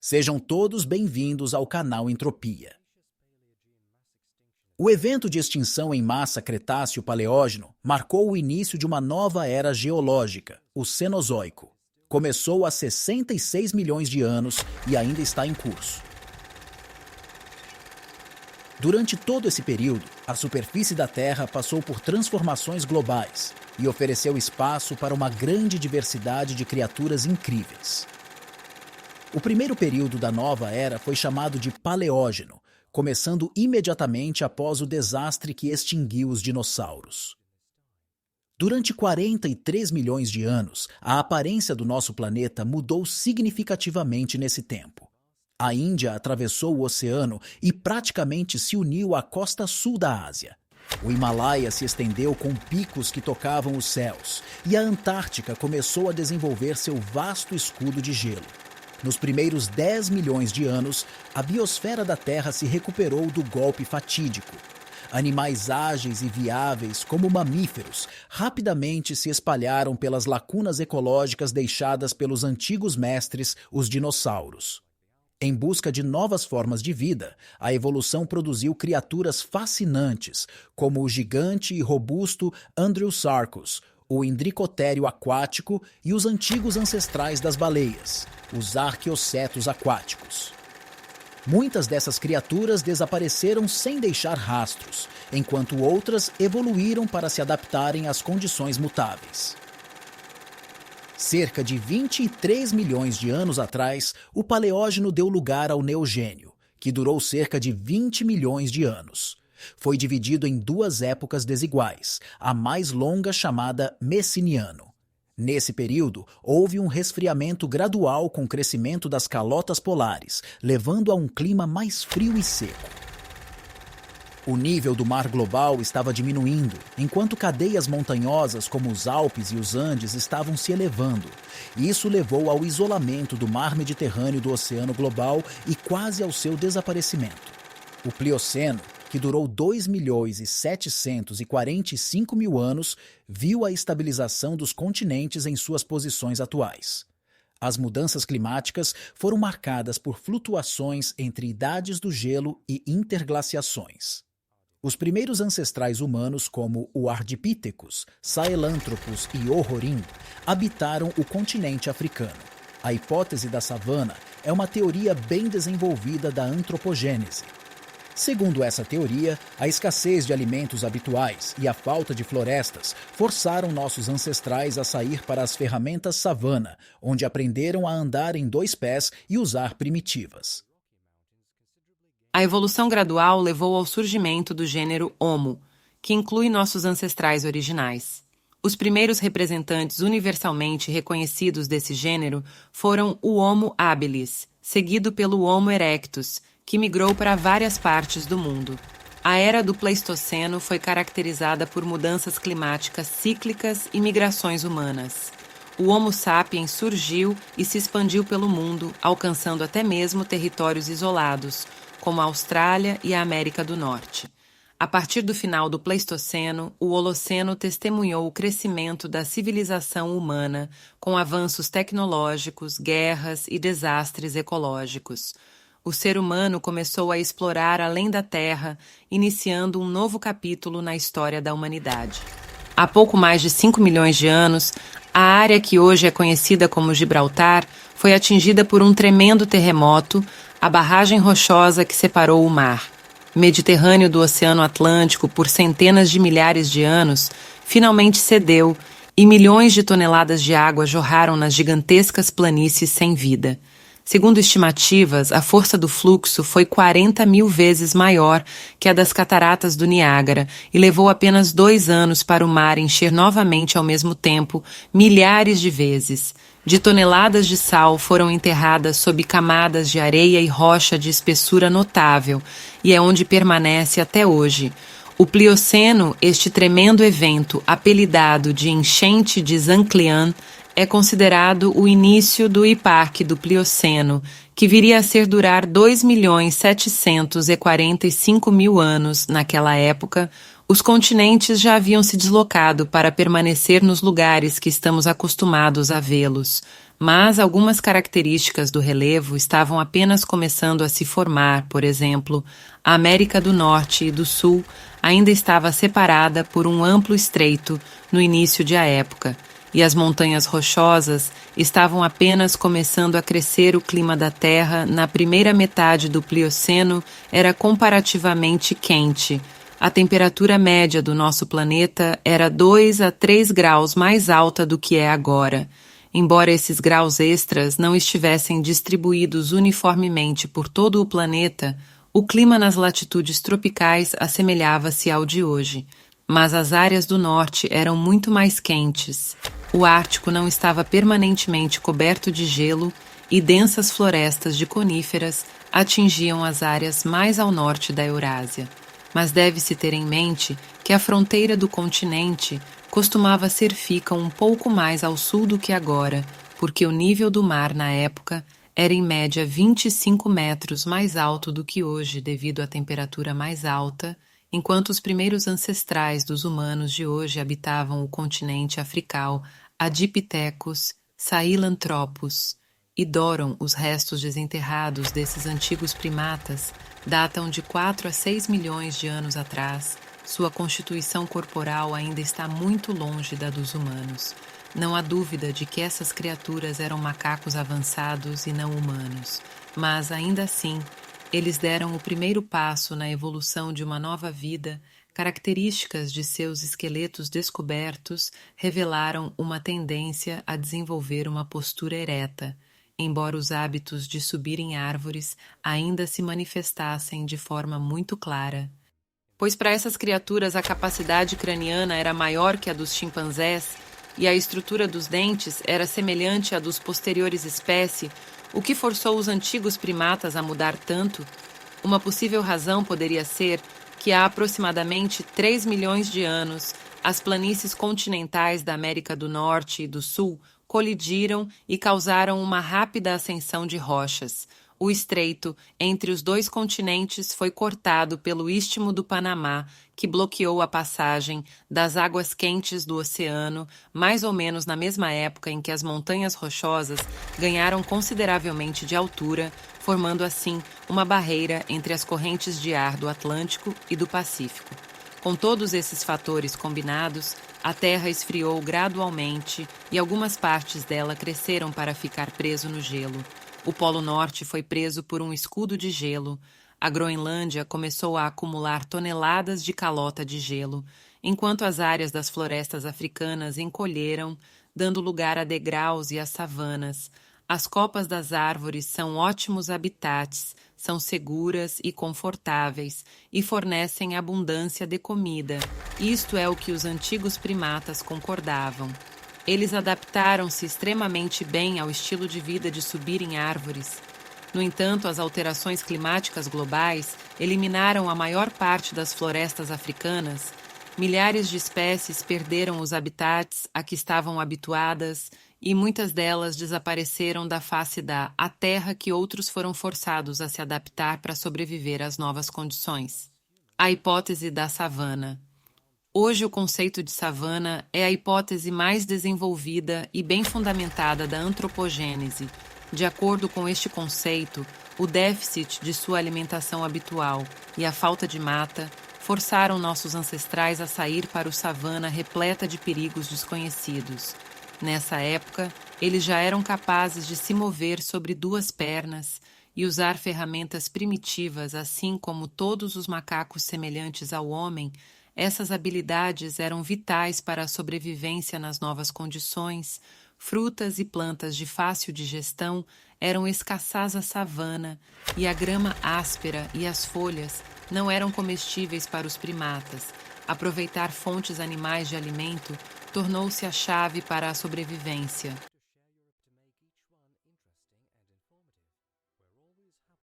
Sejam todos bem-vindos ao canal Entropia. O evento de extinção em massa Cretáceo-Paleógeno marcou o início de uma nova era geológica, o Cenozoico. Começou há 66 milhões de anos e ainda está em curso. Durante todo esse período, a superfície da Terra passou por transformações globais e ofereceu espaço para uma grande diversidade de criaturas incríveis. O primeiro período da nova era foi chamado de Paleógeno, começando imediatamente após o desastre que extinguiu os dinossauros. Durante 43 milhões de anos, a aparência do nosso planeta mudou significativamente nesse tempo. A Índia atravessou o oceano e praticamente se uniu à costa sul da Ásia. O Himalaia se estendeu com picos que tocavam os céus, e a Antártica começou a desenvolver seu vasto escudo de gelo. Nos primeiros 10 milhões de anos, a biosfera da Terra se recuperou do golpe fatídico. Animais ágeis e viáveis, como mamíferos, rapidamente se espalharam pelas lacunas ecológicas deixadas pelos antigos mestres, os dinossauros. Em busca de novas formas de vida, a evolução produziu criaturas fascinantes, como o gigante e robusto Andrew-Sarcus, o indricotério aquático e os antigos ancestrais das baleias, os arqueocetos aquáticos. Muitas dessas criaturas desapareceram sem deixar rastros, enquanto outras evoluíram para se adaptarem às condições mutáveis. Cerca de 23 milhões de anos atrás, o Paleógeno deu lugar ao Neogênio, que durou cerca de 20 milhões de anos. Foi dividido em duas épocas desiguais, a mais longa chamada Messiniano. Nesse período, houve um resfriamento gradual com o crescimento das calotas polares, levando a um clima mais frio e seco. O nível do mar global estava diminuindo, enquanto cadeias montanhosas como os Alpes e os Andes estavam se elevando. Isso levou ao isolamento do mar Mediterrâneo do oceano global e quase ao seu desaparecimento. O Plioceno, que durou 2.745.000 anos, viu a estabilização dos continentes em suas posições atuais. As mudanças climáticas foram marcadas por flutuações entre idades do gelo e interglaciações. Os primeiros ancestrais humanos, como o Ardipithecus, Sahelanthropus e Horrorim, habitaram o continente africano. A hipótese da savana é uma teoria bem desenvolvida da antropogênese. Segundo essa teoria, a escassez de alimentos habituais e a falta de florestas forçaram nossos ancestrais a sair para as ferramentas savana, onde aprenderam a andar em dois pés e usar primitivas. A evolução gradual levou ao surgimento do gênero Homo, que inclui nossos ancestrais originais. Os primeiros representantes universalmente reconhecidos desse gênero foram o Homo habilis, seguido pelo Homo erectus, que migrou para várias partes do mundo. A era do Pleistoceno foi caracterizada por mudanças climáticas cíclicas e migrações humanas. O Homo sapiens surgiu e se expandiu pelo mundo, alcançando até mesmo territórios isolados, como a Austrália e a América do Norte. A partir do final do Pleistoceno, o Holoceno testemunhou o crescimento da civilização humana, com avanços tecnológicos, guerras e desastres ecológicos. O ser humano começou a explorar além da Terra, iniciando um novo capítulo na história da humanidade. Há pouco mais de 5 milhões de anos, a área que hoje é conhecida como Gibraltar foi atingida por um tremendo terremoto, a barragem rochosa que separou o mar. Mediterrâneo do Oceano Atlântico por centenas de milhares de anos, finalmente cedeu e milhões de toneladas de água jorraram nas gigantescas planícies sem vida. Segundo estimativas, a força do fluxo foi 40 mil vezes maior que a das cataratas do Niágara e levou apenas 2 anos para o mar encher novamente ao mesmo tempo, milhares de vezes. De toneladas de sal foram enterradas sob camadas de areia e rocha de espessura notável, e é onde permanece até hoje. O Plioceno, este tremendo evento, apelidado de enchente de Zanclean, é considerado o início do Eparque do Plioceno, que viria a ser durar 2.745.000 anos. Naquela época, os continentes já haviam se deslocado para permanecer nos lugares que estamos acostumados a vê-los. Mas algumas características do relevo estavam apenas começando a se formar. Por exemplo, a América do Norte e do Sul ainda estava separada por um amplo estreito no início da época, e as montanhas rochosas estavam apenas começando a crescer. O clima da Terra na primeira metade do Plioceno era comparativamente quente. A temperatura média do nosso planeta era 2 a 3 graus mais alta do que é agora. Embora esses graus extras não estivessem distribuídos uniformemente por todo o planeta, o clima nas latitudes tropicais assemelhava-se ao de hoje, mas as áreas do norte eram muito mais quentes. O Ártico não estava permanentemente coberto de gelo e densas florestas de coníferas atingiam as áreas mais ao norte da Eurásia. Mas deve-se ter em mente que a fronteira do continente costumava ser fica um pouco mais ao sul do que agora, porque o nível do mar na época era em média 25 metros mais alto do que hoje devido à temperatura mais alta, enquanto os primeiros ancestrais dos humanos de hoje habitavam o continente africal, Adipithecus, Sahelanthropus e Doron. Os restos desenterrados desses antigos primatas datam de 4 a 6 milhões de anos atrás. Sua constituição corporal ainda está muito longe da dos humanos. Não há dúvida de que essas criaturas eram macacos avançados e não humanos, mas, ainda assim, eles deram o primeiro passo na evolução de uma nova vida. Características de seus esqueletos descobertos revelaram uma tendência a desenvolver uma postura ereta, embora os hábitos de subir em árvores ainda se manifestassem de forma muito clara. Pois para essas criaturas a capacidade craniana era maior que a dos chimpanzés e a estrutura dos dentes era semelhante à dos posteriores espécie, o que forçou os antigos primatas a mudar tanto? Uma possível razão poderia ser que há aproximadamente 3 milhões de anos, as planícies continentais da América do Norte e do Sul colidiram e causaram uma rápida ascensão de rochas. O estreito entre os dois continentes foi cortado pelo Istmo do Panamá, que bloqueou a passagem das águas quentes do oceano, mais ou menos na mesma época em que as montanhas rochosas ganharam consideravelmente de altura, formando assim uma barreira entre as correntes de ar do Atlântico e do Pacífico. Com todos esses fatores combinados, a Terra esfriou gradualmente e algumas partes dela cresceram para ficar preso no gelo. O Polo Norte foi preso por um escudo de gelo. A Groenlândia começou a acumular toneladas de calota de gelo, enquanto as áreas das florestas africanas encolheram, dando lugar a degraus e a savanas. As copas das árvores são ótimos habitats, são seguras e confortáveis e fornecem abundância de comida. Isto é o que os antigos primatas concordavam. Eles adaptaram-se extremamente bem ao estilo de vida de subir em árvores. No entanto, as alterações climáticas globais eliminaram a maior parte das florestas africanas. Milhares de espécies perderam os habitats a que estavam habituadas e muitas delas desapareceram da face da terra, que outros foram forçados a se adaptar para sobreviver às novas condições. A hipótese da savana. Hoje, o conceito de savana é a hipótese mais desenvolvida e bem fundamentada da antropogênese. De acordo com este conceito, o déficit de sua alimentação habitual e a falta de mata forçaram nossos ancestrais a sair para o savana repleta de perigos desconhecidos. Nessa época, eles já eram capazes de se mover sobre duas pernas e usar ferramentas primitivas, assim como todos os macacos semelhantes ao homem. Essas habilidades eram vitais para a sobrevivência nas novas condições. Frutas e plantas de fácil digestão eram escassas à savana e a grama áspera e as folhas não eram comestíveis para os primatas. Aproveitar fontes animais de alimento tornou-se a chave para a sobrevivência.